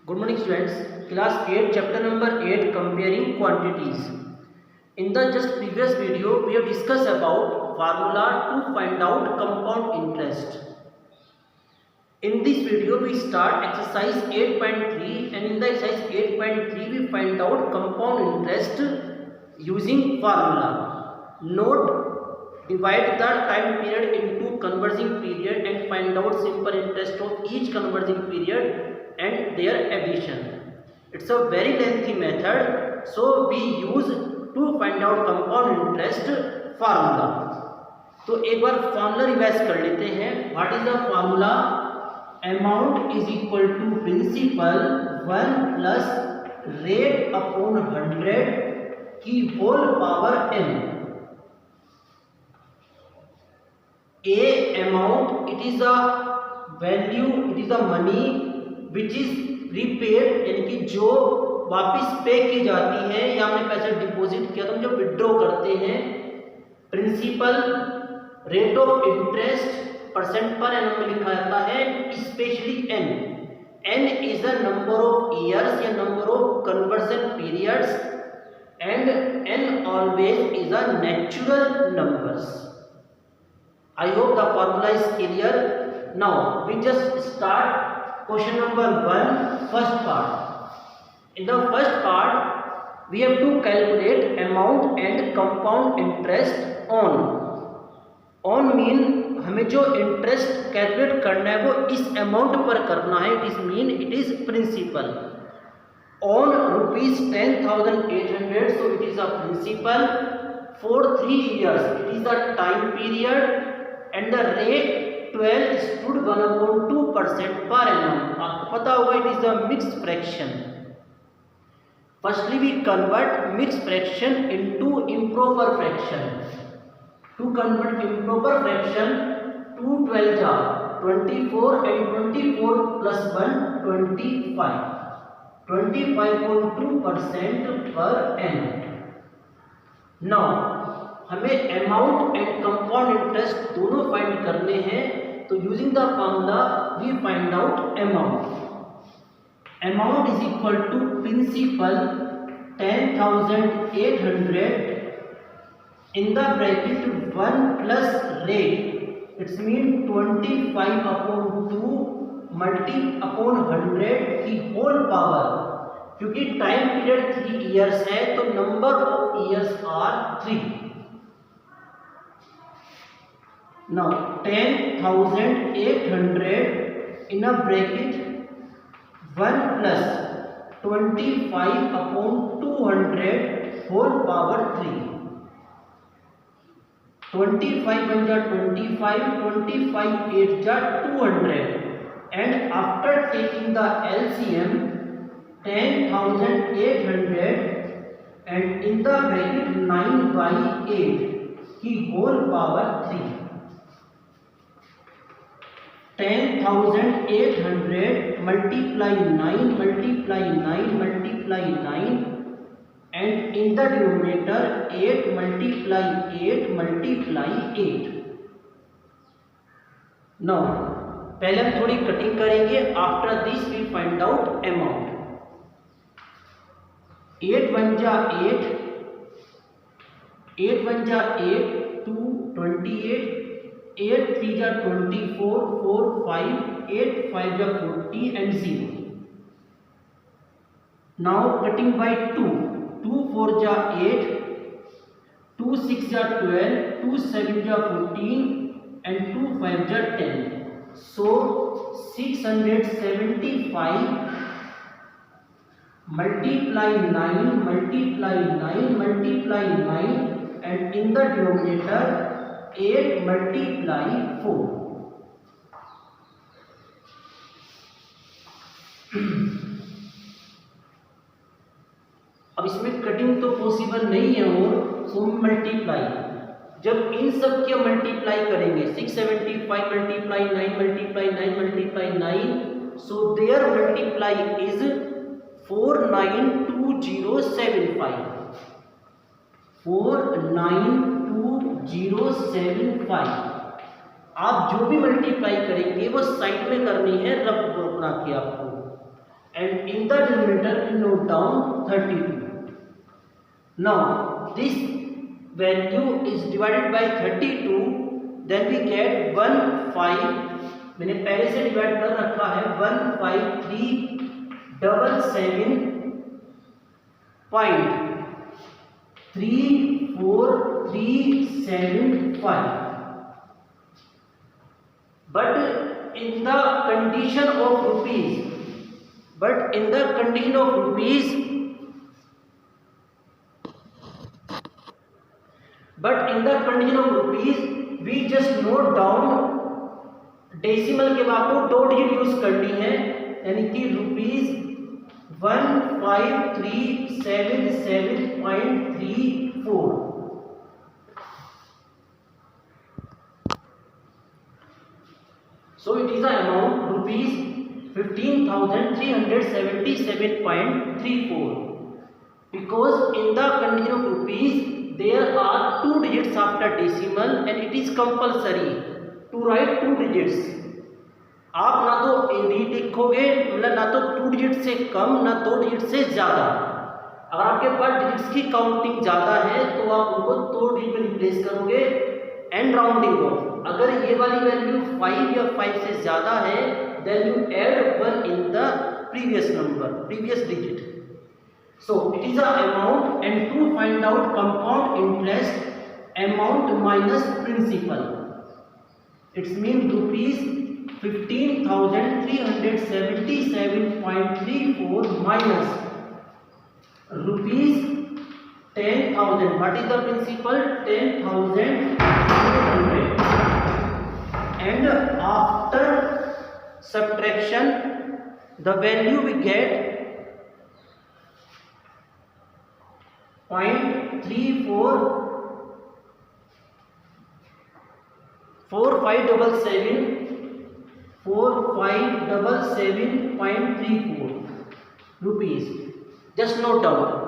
Good morning students. Class 8 chapter number 8 comparing quantities. In the just previous video we have discussed about formula to find out compound interest. In this video we start exercise 8.3 and in the exercise 8.3 we find out compound interest using formula. Note, divide the time period into converging period and find out simple interest of each converging period and their addition. It's a very lengthy method, so we use to find out compound interest formula. तो एक बार formula revise कर लेते हैं. What is the formula? Amount is equal to principal 1 plus rate upon 100 की whole power n. A amount, it is a value, it is a money which is repaid, यानी कि जो वापस पे की जाती है या हमने पैसे डिपॉजिट किया तो हम जब विड्रॉ करते हैं. Principal, rate of interest percent per annum में लिखा जाता है, specially N. N is the number of years या number of conversion periods and N always is a natural numbers. I hope the formula is clear. Now we just start question number 1, first part. In the first part we have to calculate amount and compound interest on. On mean हमें जो interest calculate करना है वो इस amount पर करना है. It is mean it is principal. On ₹10,800, so it is a principal for 3 years. It is the time period and the rate 12 stood 1/2% per annum. आपको पता होगा it is the mixed fraction. Firstly we convert mixed fraction into improper fraction. To convert improper fraction, 2 12 जा 24 and 24 plus 1 25. 25.2% per annum. Now हमें amount and compound interest दोनों find करने हैं. तो using the formula we find out amount. Amount is equal to principal 10,800 in the bracket 1 plus rate. It's mean 25/2 multi upon 100 की whole power. क्योंकि time period 3 years है तो number of years are 3. Now 10,800 in a bracket 1 plus 25/200 whole power 3. 25 1 जा 25, 25 8 जा 200 and after taking the LCM 10,800 and in the bracket 9/8 की whole power 3. 10,800 multiply 9 multiply 9 multiply 9 and in the denominator 8 multiply 8 multiply 8. Now पहले हम थोड़ी cutting करेंगे. After this we find out amount. 8 1 जा 8, 8 1 जा 8, 2 28, 8 3 जा 24, 4 5, 8 5 जा 40 and 0. Now cutting by 2, 2 4 जा 8, 2 6 जा 12, 2 7 जा 14 and 2 5 जा 10. So 675 multiply 9 multiply 9 multiply 9 and in the denominator 8 multiply 4. अब इसमें कटिंग तो पॉसिबल नहीं है और सो मल्टीप्लाई. जब इन सब के मल्टीप्लाई करेंगे 675 multiply 9 multiply 9 multiply 9, so there multiply is 492075. 492075. आप जो भी मल्टीप्लाई करेंगे वो साइड में करनी है, रफ बना के आपको. and in the denominator we note down 32. Now this value is divided by 32, then we get 15, मैंने पहले से डिवाइड कर रखा है, 15377.34375. But in the condition of rupees, we just note down decimal के बाद आपको 2 डिजिट यूज करनी है, यानी कि ₹15,377.34. So it is the amount ₹15,377.34. Because in the condition of rupees there are 2 digits after decimal and it is compulsory to write 2 digits. आप ना तो एडी लिखोगे, मतलब ना तो 2 डिजिट से कम ना 2 डिजिट से ज़्यादा. अगर आपके पास डिजिट्स की काउंटिंग ज़्यादा है तो आप उनको 2 डिजिट में रिप्लेस करोगे एंड राउंडिंग ऑफ. अगर ये वाली वैल्यू 5 या 5 से ज़्यादा है then you add 1 in the previous digit. So it is a amount, and to find out compound interest, amount minus principal, it's mean ₹15,377.34 minus ₹10,000. What is the principal? 10,200. And after subtraction, the value we get 0.344577.34 rupees. Just note down.